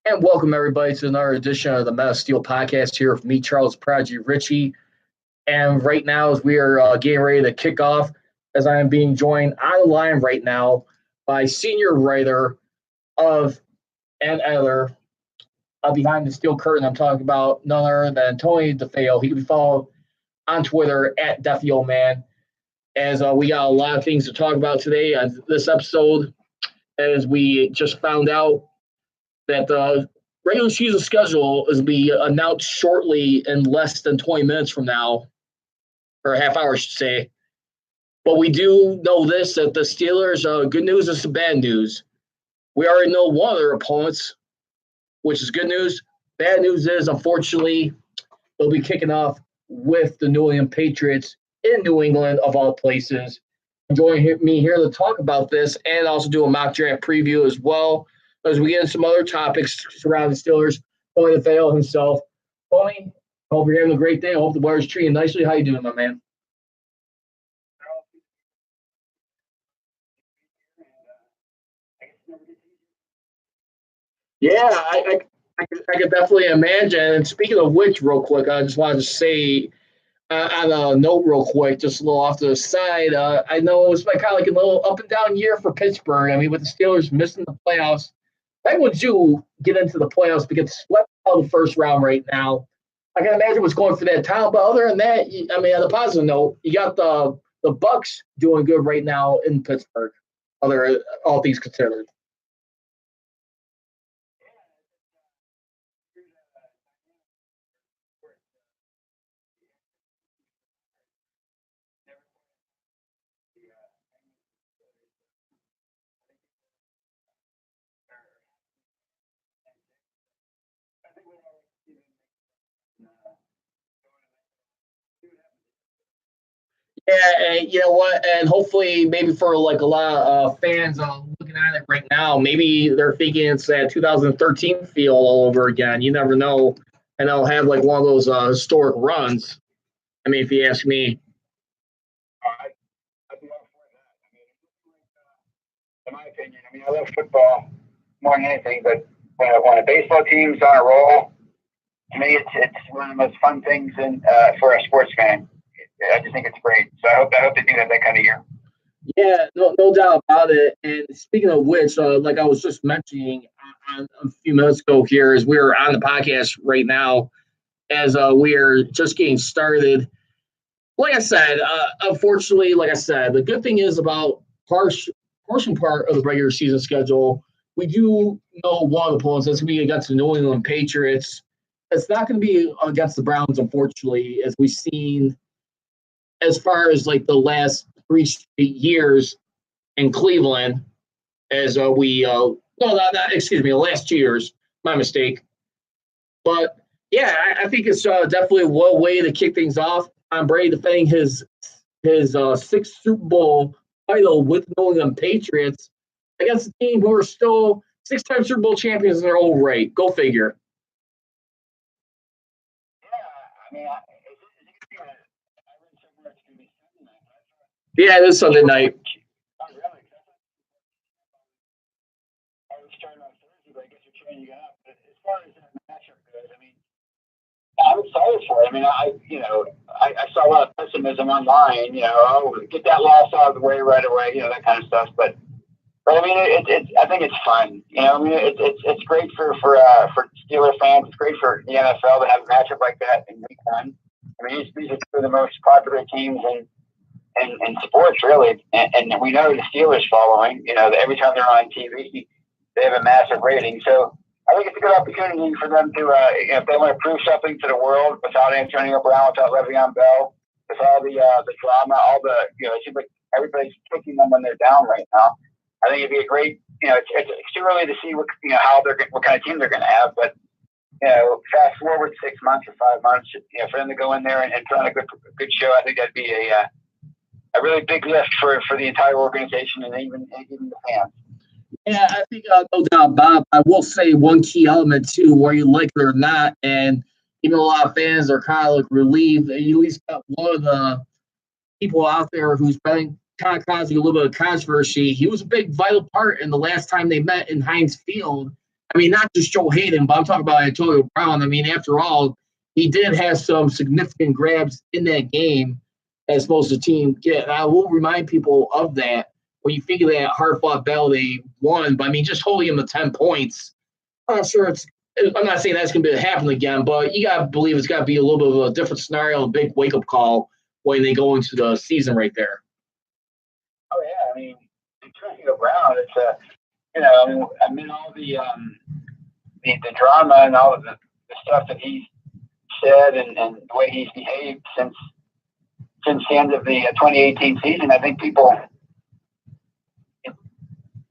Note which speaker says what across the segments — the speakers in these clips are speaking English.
Speaker 1: And welcome everybody to another edition of the Meta Steel podcast here with me, Charles Prodigy Ritchie. And right now, as we are getting ready to kick off, as I am being joined on the line right now by senior writer of and editor Behind the Steel Curtain. I'm talking about none other than Tony DeFeo. He can be followed on Twitter at Deafy Old Man. As we got a lot of things to talk about today on this episode, as we just found out that the regular season schedule is to be announced shortly in less than 20 minutes from now, or a half hour, I should say. But we do know this, that the Steelers, good news is some bad news. We already know one of their opponents, which is good news. Bad news is, unfortunately, they'll be kicking off with the New England Patriots in New England, of all places. Joining me here to talk about this and also do a mock draft preview as well, as we get into some other topics surrounding the Steelers. Tony DeFeo himself. Tony, hope you're having a great day. I hope the weather's treating you nicely. How you doing, my man? Yeah, I could definitely imagine. And speaking of which, real quick, I just wanted to say on a note, real quick, just a little off to the side. I know it's been kind of like a little up and down year for Pittsburgh. I mean, with the Steelers missing the playoffs, when would you get into the playoffs to get swept out of the first round right now? I can imagine what's going for that town. But other than that, I mean, on a positive note, you got the Bucks doing good right now in Pittsburgh. Other all things considered. Yeah, and you know what? And hopefully, maybe for like a lot of fans looking at it right now, maybe they're thinking it's that 2013 feel all over again. You never know, and they'll have like one of those historic runs. I mean, if you ask me.
Speaker 2: I'd be all for that. I mean, in my opinion, I mean, I love football more than anything, but when a baseball team's on a roll, to me, it's one of the most fun things for a sports fan. I just think it's great. So I hope they do have that kind of year.
Speaker 1: Yeah, no doubt about it. And speaking of which, like I was just mentioning a few minutes ago here, as we're on the podcast right now, as we're just getting started. Like I said, unfortunately, like I said, the good thing is about portion part of the regular season schedule, we do know one of the opponents that's going to be against the New England Patriots. It's not going to be against the Browns, unfortunately, as we've seen as far as like the last 3 years in Cleveland, as the last 2 years, my mistake. But yeah, I think it's definitely one way to kick things off. Tom Brady defending his sixth Super Bowl title with the New England Patriots against a team who are still six-time Super Bowl champions in their own right. Go figure.
Speaker 2: Yeah, I mean,
Speaker 1: Yeah, it is Sunday night.
Speaker 2: oh, really? I was starting on Thursday, but I guess you're training up. But as far as that matchup goes, I mean, I'm excited for it. I mean, I saw a lot of pessimism online. Get that loss out of the way right away. That kind of stuff. But I mean, I think it's fun. I mean, it's great for Steeler fans. It's great for the NFL to have a matchup like that in week one. I mean, these are two of the most popular teams in sports, really. And we know the Steelers following. That every time they're on TV, they have a massive rating. So I think it's a good opportunity for them to, if they want to prove something to the world without Antonio Brown, without Le'Veon Bell, with all the drama, all the, it seems like everybody's kicking them when they're down right now. I think it'd be a great, it's too early to see what kind of team they're going to have, but fast forward 6 months or 5 months, for them to go in there and put on a good show, I think that'd be a really big lift for the entire organization and even the fans.
Speaker 1: Yeah, I think no doubt, Bob. I will say one key element too, whether you like it or not, and even a lot of fans are kind of like relieved that you at least got one of the people out there who's been kind of causing a little bit of controversy. He was a big vital part in the last time they met in Heinz Field. I mean, not just Joe Hayden, but I'm talking about Antonio Brown. I mean, after all, he did have some significant grabs in that game as opposed to team get. And I will remind people of that. When you think of that hard-fought battle they won, but I mean, just holding him to 10 points, I'm not sure I'm not saying that's going to happen again, but you got to believe it's got to be a little bit of a different scenario, a big wake-up call when they go into the season right there.
Speaker 2: Oh, yeah. I mean, Antonio Brown, it's I mean, all the drama and all of the stuff that he's said and the way he's behaved since the end of the 2018 season, I think people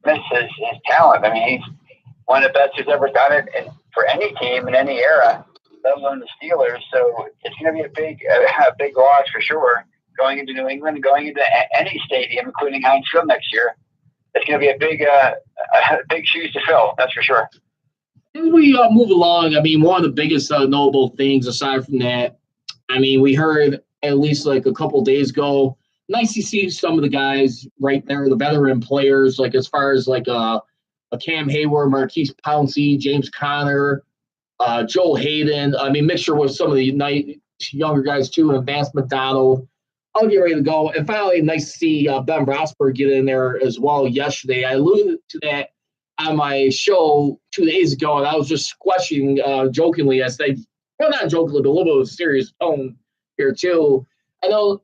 Speaker 2: miss his talent. I mean, he's one of the best who's ever done it for any team in any era, let alone the Steelers. So it's going to be a big loss for sure going into New England, going into any stadium, including Heinz Field next year. It's going to be a big shoes to fill, that's for sure.
Speaker 1: As we move along, I mean, one of the biggest notable things aside from that, I mean, we heard at least like a couple of days ago, nice to see some of the guys right there, the veteran players, like as far as like a Cam Hayward, Marquise Pouncey, James Conner, Joe Hayden. I mean, mixture with some of the younger guys too, and Vance McDonald. I'll get ready to go. And finally, nice to see Ben Roethlisberger get in there as well yesterday. I alluded to that on my show 2 days ago, and I was just questioning jokingly. I said, well, not jokingly, but a little bit of a serious tone here too. I know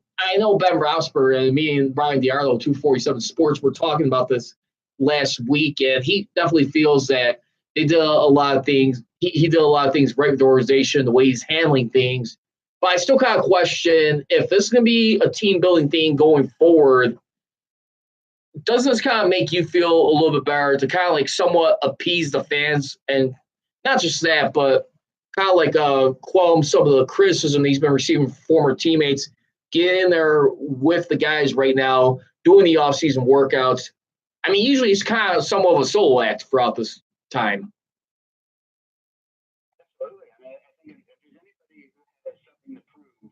Speaker 1: Ben Roethlisberger and me and Brian Diarlo, 247 Sports, were talking about this last week, and he definitely feels that they did a lot of things. He did a lot of things right with the organization, the way he's handling things. But I still kind of question if this is going to be a team-building thing going forward, does this kind of make you feel a little bit better to kind of like somewhat appease the fans? And not just that, but kind of like quell some of the criticism he's been receiving from former teammates, get in there with the guys right now, doing the off-season workouts. I mean, usually he's kind of somewhat of a solo act throughout this time.
Speaker 2: Absolutely. I mean, I think if there's anybody who has something to prove,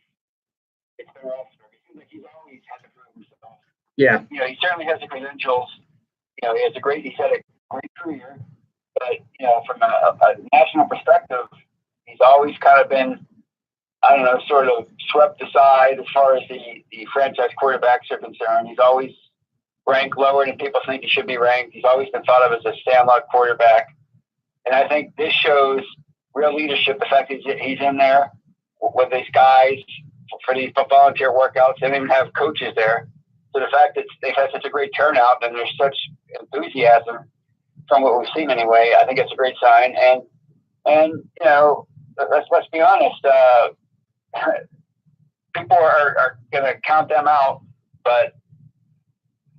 Speaker 2: it's Ben Roethlisberger. It seems like he's always had to prove himself.
Speaker 1: Yeah.
Speaker 2: You know, he certainly has the credentials. You know, he's had a great career. But, you know, from a national perspective, he's always kind of been, I don't know, sort of swept aside as far as the franchise quarterbacks are concerned. He's always ranked lower than people think he should be ranked. He's always been thought of as a stand-up quarterback. And I think this shows real leadership, the fact that he's in there with these guys for these volunteer workouts. They don't even have coaches there. So the fact that they've had such a great turnout and there's such enthusiasm from what we've seen anyway, I think it's a great sign. And you know, let's be honest, people are going to count them out, but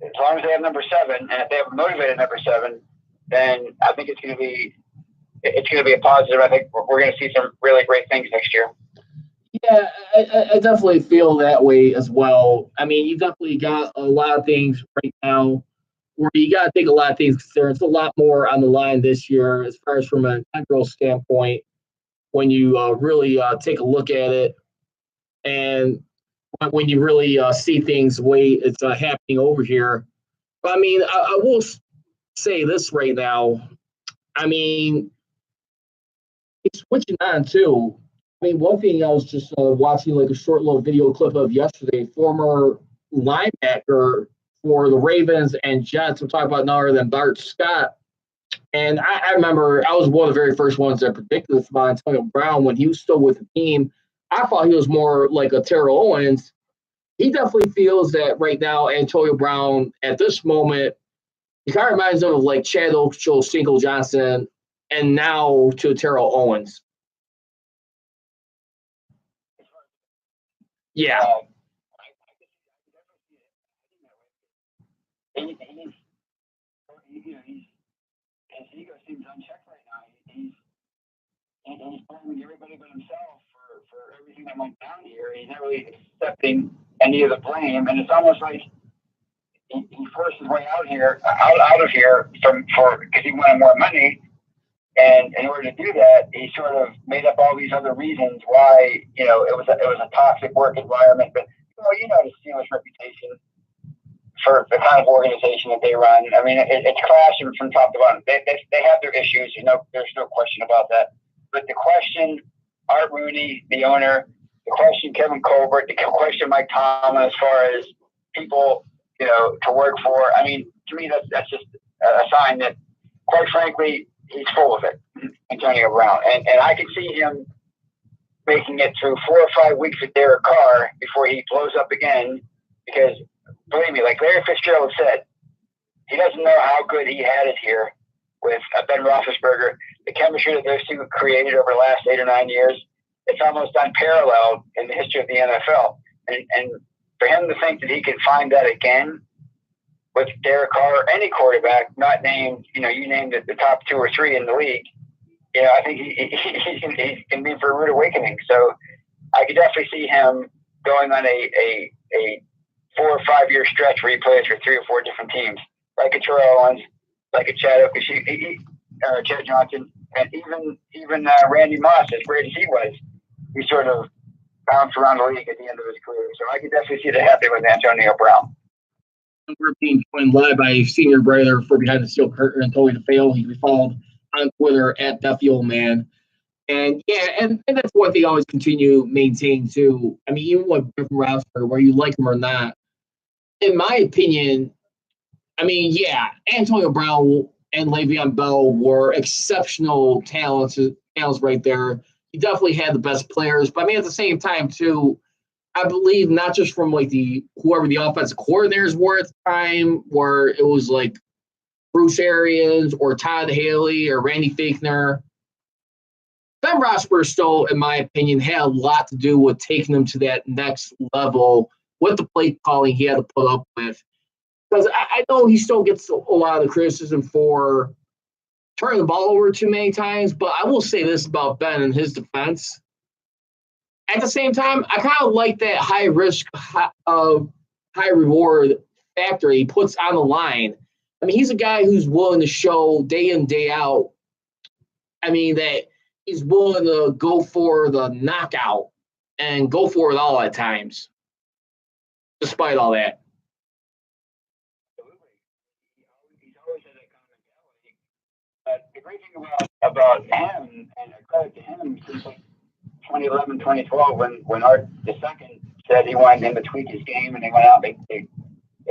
Speaker 2: as long as they have number 7, and if they have a motivated number 7, then I think it's going to be a positive. I think we're going to see some really great things next year.
Speaker 1: Yeah, I definitely feel that way as well. I mean, you definitely got a lot of things right now where you got to take a lot of things considered. It's a lot more on the line this year as far as from an integral standpoint when you really take a look at it and when you really see things the way it's happening over here. But, I mean, I will say this right now. I mean, it's switching on, too. I mean, one thing I was just watching like a short little video clip of yesterday, former linebacker for the Ravens and Jets, we're talking about none other than Bart Scott. And I remember I was one of the very first ones that predicted this about Antonio Brown when he was still with the team. I thought he was more like a Terrell Owens. He definitely feels that right now, Antonio Brown, at this moment, he kind of reminds him of like Chad Ocho-Cinco Johnson and now to Terrell Owens. Yeah.
Speaker 2: His ego seems unchecked right now. He's blaming everybody but himself for everything that went down here. He's not really accepting any of the blame, and it's almost like he forced his way out of here because he wanted more money. And in order to do that, he sort of made up all these other reasons why, it was a toxic work environment. But, the Steelers' reputation for the kind of organization that they run. I mean, it's clashing from top to bottom. They have their issues. There's no question about that. But the question, Art Rooney, the owner, the question, Kevin Colbert, the question, Mike Tomlin, as far as people, to work for. I mean, to me, that's just a sign that, quite frankly, he's full of it, Antonio Brown. And I could see him making it through 4 or 5 weeks with Derek Carr before he blows up again, because, believe me, like Larry Fitzgerald said, he doesn't know how good he had it here with Ben Roethlisberger. The chemistry that those two created over the last 8 or 9 years, it's almost unparalleled in the history of the NFL. And for him to think that he could find that again with Derek Carr or any quarterback, not named, you named the top 2 or 3 in the league, I think he's going to be for a rude awakening. So I could definitely see him going on a 4 or 5 year stretch where he plays for 3 or 4 different teams, like a Terrell Owens, like a Chad Ocho-Cinco, Chad Johnson, and even Randy Moss, as great as he was, he sort of bounced around the league at the end of his career. So I could definitely see that happening with Antonio Brown.
Speaker 1: We're being joined live by senior writer for Behind the Steel Curtain and Totally to Fail. He can be followed on Twitter at Duffy Old Man. And yeah, and that's one thing I always continue maintaining too. I mean, even with Ben Roethlisberger, whether you like him or not, in my opinion, I mean, yeah, Antonio Brown and Le'Veon Bell were exceptional talents right there. He definitely had the best players, but I mean, at the same time too, I believe not just from like whoever the offensive coordinators were at the time, where it was like Bruce Arians or Todd Haley or Randy Fichtner. Ben Roethlisberger still, in my opinion, had a lot to do with taking them to that next level with the play calling he had to put up with. Because I know he still gets a lot of the criticism for turning the ball over too many times, but I will say this about Ben and his defense. At the same time, I kind of like that high risk, high reward factor he puts on the line. I mean, he's a guy who's willing to show day in, day out. I mean, that he's willing to go for the knockout and go for it all at times, despite all that.
Speaker 2: Absolutely. He's always had that kind of mentality. But the great thing about him, and a credit to him, since like 2011, 2012, when Art II said he wanted him to tweak his game, and they went out, they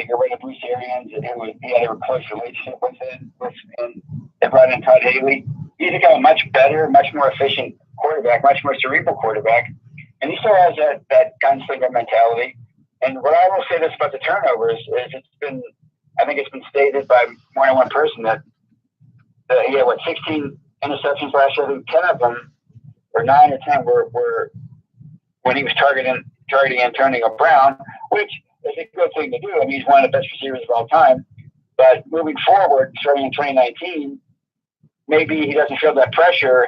Speaker 2: got rid of Bruce Arians, and he had a close relationship with him, and they brought in Todd Haley. He's become a much better, much more efficient quarterback, much more cerebral quarterback, and he still has that gunslinger mentality. And what I will say this about the turnovers is I think it's been stated by more than one person that he had 16 interceptions last year. I think 10 of them, or 9 or 10, were when he was targeting Antonio Brown, which is a good thing to do. I mean, he's one of the best receivers of all time. But moving forward, starting in 2019, maybe he doesn't feel that pressure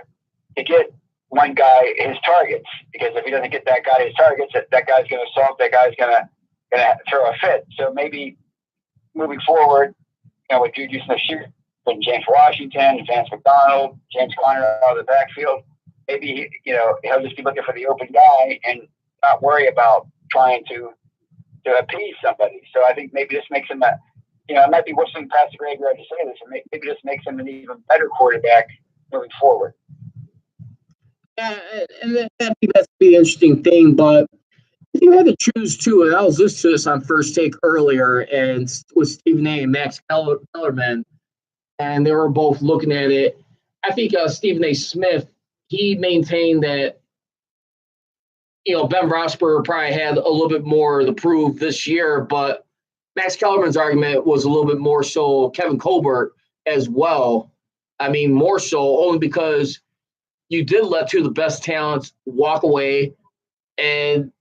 Speaker 2: to get one guy his targets, because if he doesn't get that guy his targets, that guy's going to assault, that guy's going to throw a fit. So maybe moving forward, with Juju Smith-Schuster, James Washington, Vance McDonald, James Conner out of the backfield, maybe he'll just be looking for the open guy and not worry about trying to appease somebody. So I think maybe this makes him it might be whistling past the graveyard to say this, and maybe this makes him an even better quarterback moving forward.
Speaker 1: Yeah, and that's the interesting thing. But if you had to choose two, and I was listening to this on First Take earlier, and with Stephen A. and Max Kellerman, and they were both looking at it. I think Stephen A. Smith, he maintained that Ben Roethlisberger probably had a little bit more to prove this year, but Max Kellerman's argument was a little bit more so Kevin Colbert as well. I mean, more so only because you did let two of the best talents walk away, and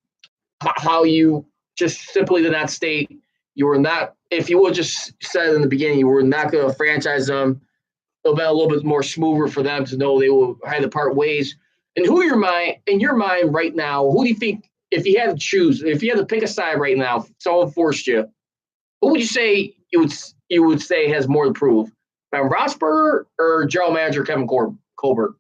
Speaker 1: how you just simply did not state you were not, if you would just said in the beginning, you were not going to franchise them. It would have been a little bit more smoother for them to know they will have to part ways. And in your mind right now, who do you think, if you had to choose, if you had to pick a side right now, if someone forced you, who would you say you would say has more to prove? Ben Roethlisberger or general manager Kevin Colbert?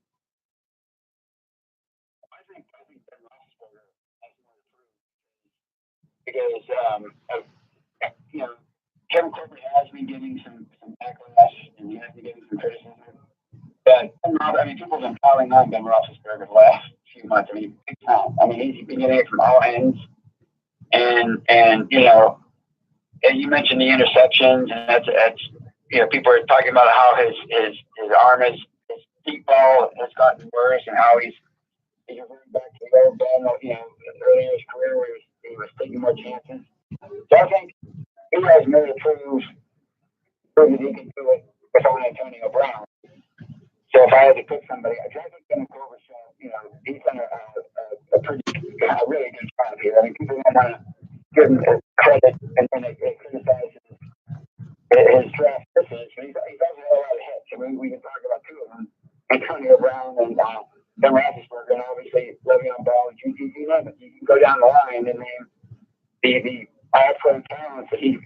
Speaker 2: I think Ben Roethlisberger has more to prove because Kevin Colbert has been getting some backlash, and he has been getting some criticism. But I mean, people have been piling on Ben Roethlisberger the last few months. I mean, big time. I mean, he's been getting it from all ends, and and you mentioned the interceptions, and that's people are talking about how his arm his deep ball has gotten worse, and how he's going back to the old Ben, earlier in his career where he was taking more chances. So I think he has more to prove that he can do it without Antonio Brown. So if I had to pick somebody, I think Ben Colbert, he's done a really good job here. I mean, people don't want to give him credit and then they criticize his draft misses, but he's also had a lot of hits. I mean, we can talk about two of them, Antonio Brown and Ben Roethlisberger, and obviously Le'Veon Bell. You name it. You can go down the line and name the all-pro talents that he's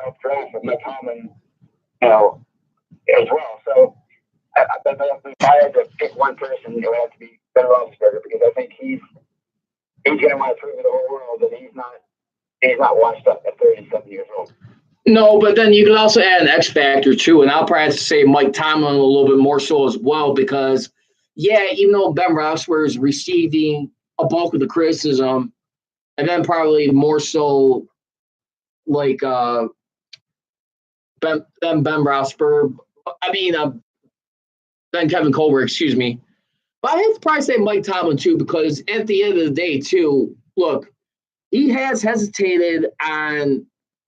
Speaker 2: helped draft with Mike Tomlin, as well. So if I had to pick one person, it would have to be Ben Roethlisberger, because I think he's going to want to prove to the whole world that he's not washed up at 37 years old.
Speaker 1: No, but then you can also add an X factor too, and I'll probably have to say Mike Tomlin a little bit more so as well, because even though Ben Roethlisberger is receiving a bulk of the criticism, and then probably more so like Ben Roethlisberger, then Kevin Colbert, excuse me. But I have to probably say Mike Tomlin too, because at the end of the day too, look, he has hesitated on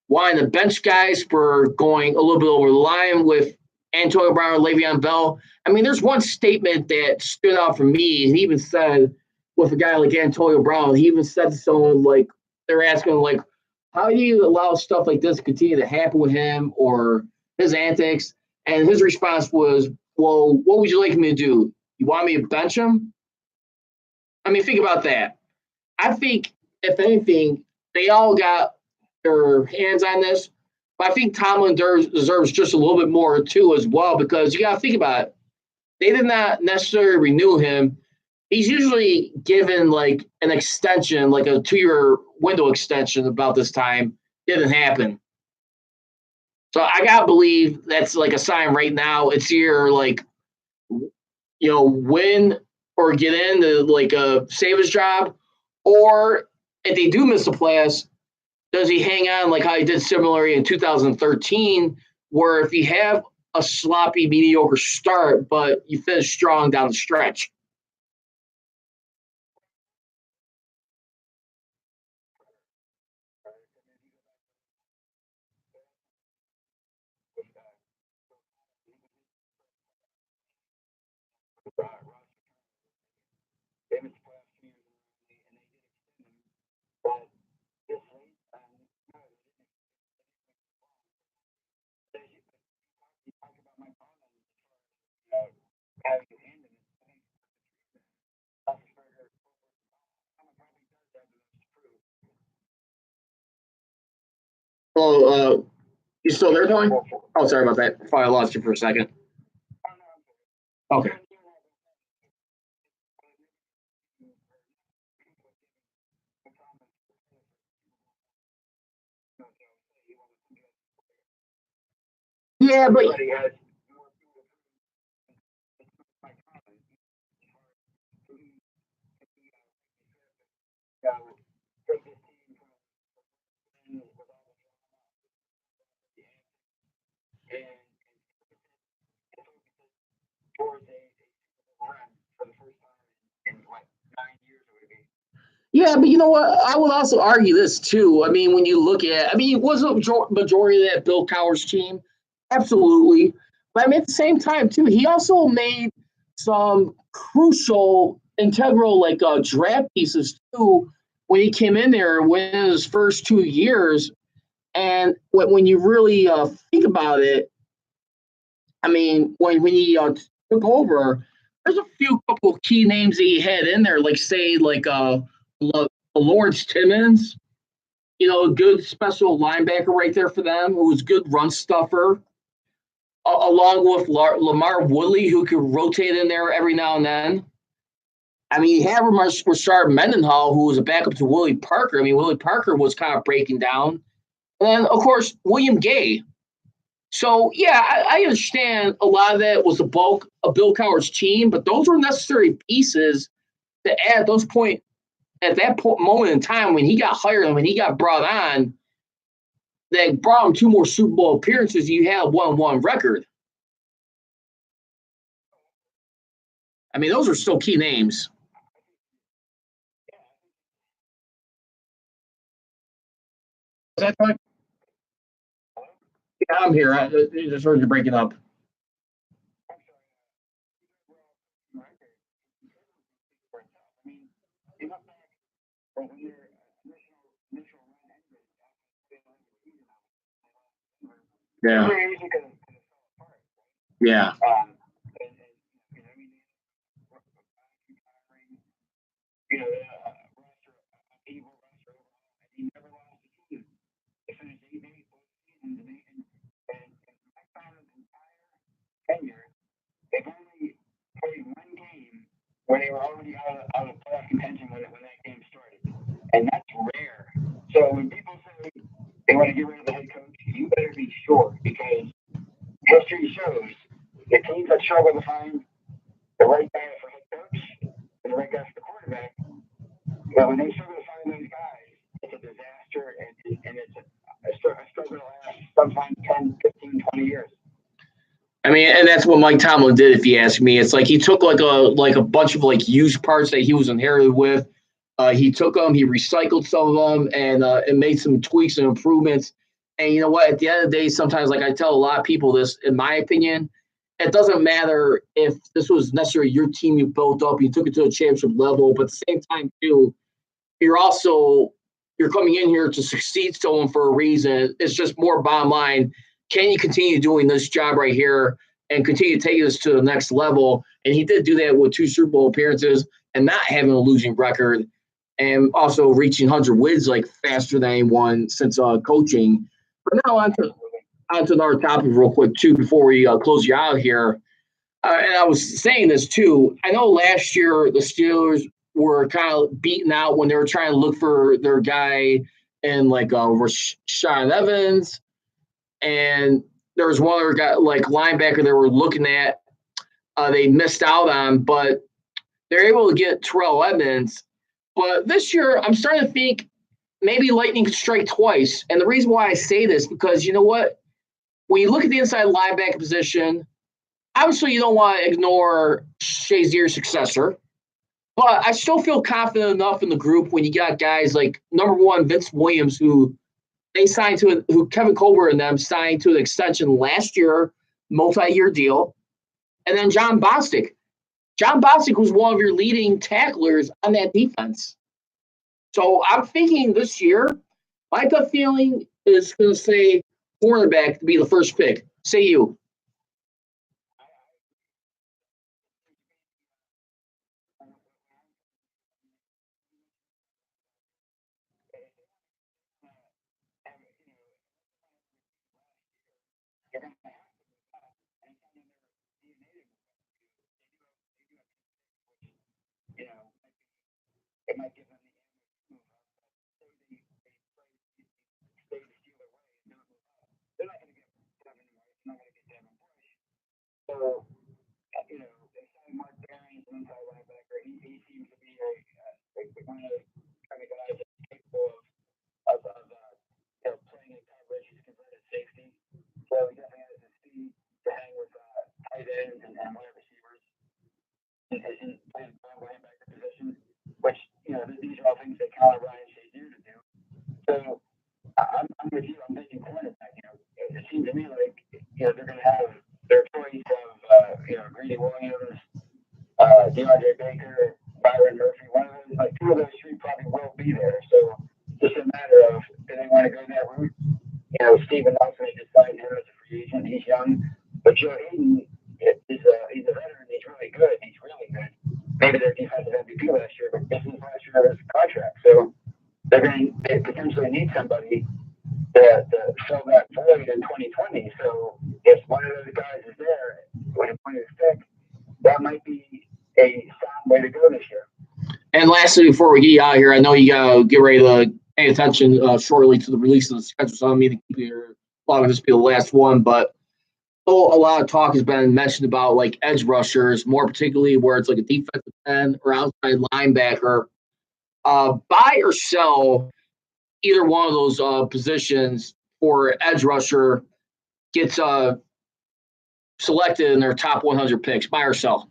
Speaker 1: wanting to bench guys for going a little bit over the line with Antonio Brown or Le'Veon Bell. I mean, there's one statement that stood out for me, and he even said with a guy like Antonio Brown, he even said to someone, like, they're asking, like, how do you allow stuff like this to continue to happen with him or his antics? And his response was, well, what would you like me to do? You want me to bench him? I mean, think about that. I think, if anything, they all got their hands on this. But I think Tomlin deserves just a little bit more, too, as well, because you got to think about it. They did not necessarily renew him. He's usually given, like, an extension, like a 2-year window extension about this time. Didn't happen. So I got to believe that's, like, a sign right now. It's either, like, win or get in to, like, save his job. Or if they do miss the playoffs, does he hang on like how he did similarly in 2013, where if you have a sloppy, mediocre start, but you finish strong down the stretch? Well, you still there, Tony? Oh, sorry about that. I lost you for a second. Okay. Yeah, but yeah, but you know what? I would also argue this too. I mean, when you look at, was a majority of that Bill Cowher's team? Absolutely. But I mean, at the same time too, he also made some crucial, integral, like draft pieces too when he came in there within his first 2 years. And when you really think about it, I mean, when he took over, there's a few couple of key names that he had in there, like say like Lawrence Timmons, a good special linebacker right there for them, who was a good run stuffer, along with Lamar Woodley, who could rotate in there every now and then. I mean, you have Rashard Mendenhall, who was a backup to Willie Parker. I mean, Willie Parker was kind of breaking down. And then, of course, William Gay. So, yeah, I understand a lot of that was the bulk of Bill Cowher's team, but those were necessary pieces to add those point at that moment in time when he got hired and when he got brought on, that brought him 2 more Super Bowl appearances. You had a 1-1 record. I mean, those are still key names. Is that right? Yeah, I'm here. I just heard you breaking up. Yeah. Yeah.
Speaker 2: They've only played one game where they were already out of playoff contention when that game started. And that's rare. So when people say they want to get rid of the head coach, you better be sure, because history shows the teams that struggle to find the right guy for head coach and the right guy for the quarterback, but when they struggle to find those guys, it's a disaster, and it's a struggle to last sometimes 10, 15, 20 years.
Speaker 1: I mean, and that's what Mike Tomlin did, if you ask me. It's like he took like a bunch of like used parts that he was inherited with. He took them, he recycled some of them, and made some tweaks and improvements. And you know what? At the end of the day, sometimes, like I tell a lot of people this, in my opinion, it doesn't matter if this was necessarily your team you built up, you took it to a championship level, but at the same time, too, you're coming in here to succeed someone for a reason. It's just more bottom line. Can you continue doing this job right here and continue to take us to the next level? And he did do that with 2 Super Bowl appearances and not having a losing record, and also reaching 100 wins like faster than anyone since coaching. But now on to another topic real quick too before we close you out here. And I was saying this too. I know last year the Steelers were kind of beaten out when they were trying to look for their guy in like Rashaan Evans, and there was one other guy like linebacker they were looking at. They missed out on, but they're able to get Terrell Owens. But this year, I'm starting to think maybe lightning could strike twice. And the reason why I say this, because you know what? When you look at the inside linebacker position, obviously you don't want to ignore Shazier's successor. But I still feel confident enough in the group when you got guys like number 1, Vince Williams, who Kevin Colbert and them signed to an extension last year, multi-year deal. And then John Bostic. John Bostic was one of your leading tacklers on that defense. So I'm thinking this year, my gut feeling is going to say cornerback to be the first pick. Say you.
Speaker 2: It might give them the they're not going to get Devin White, they're not going to get Devin Bush. So, they signed Mark Barry as an inside linebacker. He seems to be one of those kind of guys that's capable of playing in coverage. He's converted safety. So he definitely has the speed to hang with tight ends and wide receivers and play the linebacker position, which, these are all things that count on Ryan Shazier to do. So I'm with you. I'm thinking cornerback. It seems to me like, they're going to have their choice of, Greedy Williams, DeAndre Baker, Byron Murphy. One of those, like 2 of those 3 probably will be there. So just a matter of, do they want to go that route? Steven Nelson, they just signed him as a free agent. He's young. But Joe Hayden, he's a veteran. He's really good. He's really good. Maybe their defensive MVP last year, but this is last year's contract. So they potentially need somebody to fill that void in 2020. So if one of those guys is there when a point is pick, that might be a sound way to go this year.
Speaker 1: And lastly, before we get out of here, I know you got to get ready to pay attention shortly to the release of the schedule. So I don't mean to keep you long. This be the last one, but a lot of talk has been mentioned about like edge rushers, more particularly where it's like a defensive end or outside linebacker. Buy or sell either one of those positions for edge rusher gets selected in their top 100 picks. Buy or sell.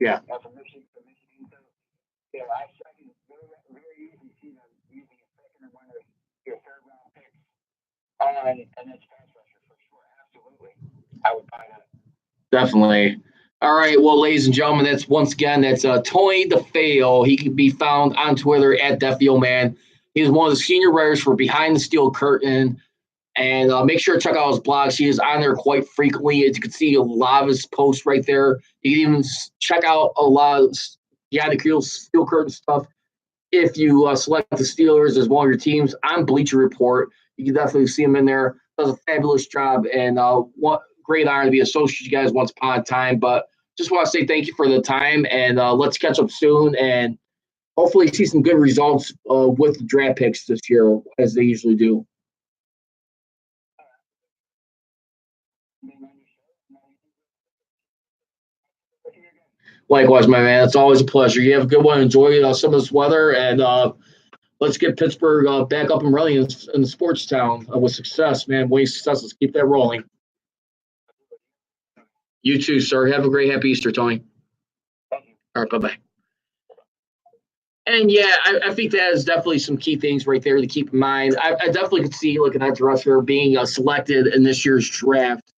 Speaker 1: Yeah.
Speaker 2: From Michigan. So, I can very easily see them using a second or one of your third round picks on an edge pass rusher for sure. Absolutely. I would buy that.
Speaker 1: Definitely. All right. Well, ladies and gentlemen, that's Tony DeFeo. He can be found on Twitter at DefioMan. He's one of the senior writers for Behind the Steel Curtain. And make sure to check out his blogs. He is on there quite frequently. As you can see, a lot of his posts right there. You can even check out a lot of Behind the Steel Curtain stuff if you select the Steelers as one of your teams on Bleacher Report. You can definitely see him in there. Does a fabulous job, and what great honor to be associated with you guys once upon a time. But just want to say thank you for the time, and let's catch up soon, and hopefully see some good results with the draft picks this year, as they usually do. Likewise, my man. It's always a pleasure. You have a good one. Enjoy some of this weather, and let's get Pittsburgh back up and running in the sports town with success, man. Winning success. Let's keep that rolling. You too, sir. Have a great, happy Easter, Tony. All right, bye-bye. And yeah, I think that is definitely some key things right there to keep in mind. I definitely could see like an edge rusher being selected in this year's draft.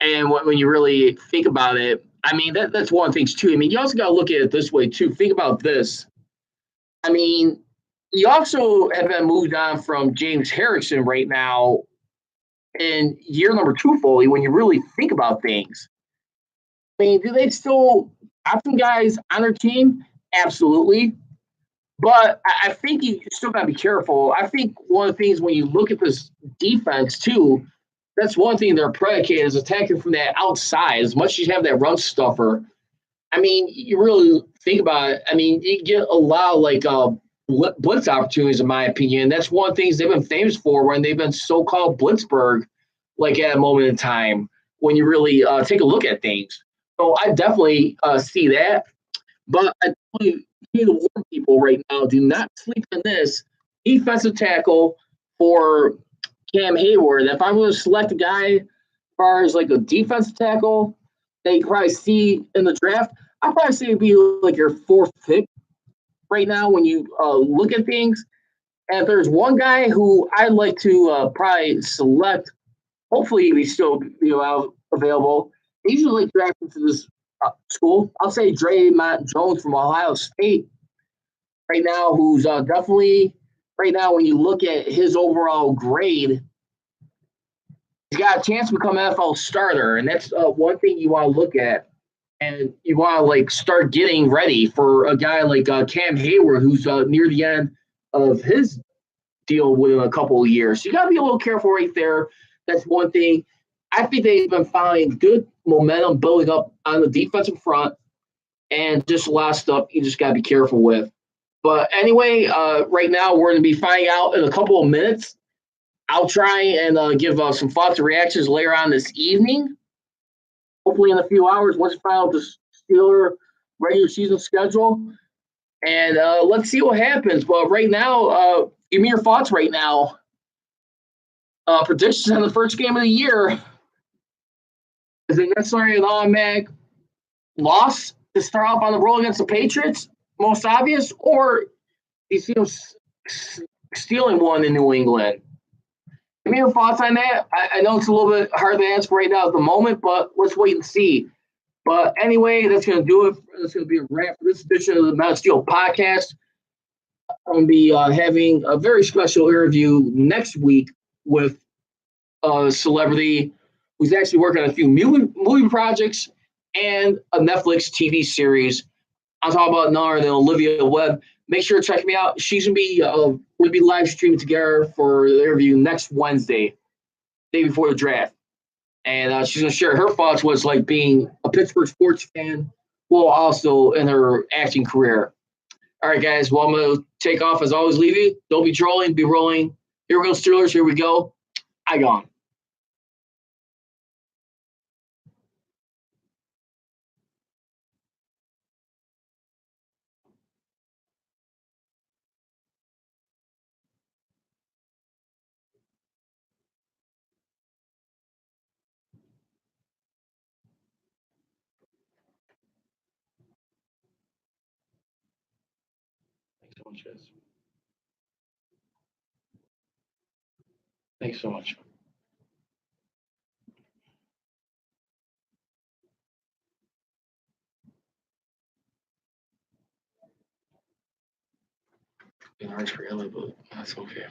Speaker 1: And when you really think about it, I mean, that's one of the things too. I mean, you also got to look at it this way too. Think about this. I mean, you also have been moved on from James Harrison right now in year number 2 fully when you really think about things. I mean, do they still have some guys on their team? Absolutely. But I think you still got to be careful. I think one of the things when you look at this defense too, that's one thing they're predicated is attacking from that outside. As much as you have that run stuffer, I mean, you really think about it. I mean, you get a lot of like blitz opportunities, in my opinion. That's one of the things they've been famous for when they've been so-called Blitzburg, like at a moment in time when you really take a look at things. So I definitely see that. But I definitely need to warn people right now, do not sleep on this defensive tackle for Cam Hayward. If I'm going to select a guy as far as like a defensive tackle that you probably see in the draft, I'd probably say it'd be like your 4th pick right now when you look at things. And if there's one guy who I'd like to probably select, hopefully he's still available. I usually like drafting to this school. I'll say Draymond Jones from Ohio State right now, who's definitely right now when you look at his overall grade, he's got a chance to become an NFL starter, and that's one thing you want to look at. And you want to like start getting ready for a guy like Cam Hayward, who's near the end of his deal within a couple of years. So you got to be a little careful right there. That's one thing. I think they've been finding good momentum building up on the defensive front, and just a lot of stuff you just got to be careful with. But anyway, right now we're going to be finding out in a couple of minutes. I'll try and give some thoughts and reactions later on this evening. Hopefully in a few hours once we find out the Steeler regular season schedule. And let's see what happens. But right now, give me your thoughts right now. Predictions on the first game of the year. Is it necessarily an automatic loss to start off on the roll against the Patriots? Most obvious? Or do you see them stealing one in New England? Give me your thoughts on that. I know it's a little bit hard to answer right now at the moment, but let's wait and see. But anyway, that's going to do it. That's going to be a wrap for this edition of the Metal Steel Podcast. I'm going to be having a very special interview next week with a celebrity who's actually working on a few movie projects and a Netflix TV series. I'm talking about none other than Olivia Webb. Make sure to check me out. She's gonna be we'll be live streaming together for the interview next Wednesday, day before the draft, and she's gonna share her thoughts what's like being a Pittsburgh sports fan, while also in her acting career. All right, guys. Well, I'm gonna take off as always. Leave you. Don't be trolling. Be rolling. Here we go, Steelers. Here we go. I gone. Thanks so much, guys. Thanks so much. Being hard for Ellie, but that's okay.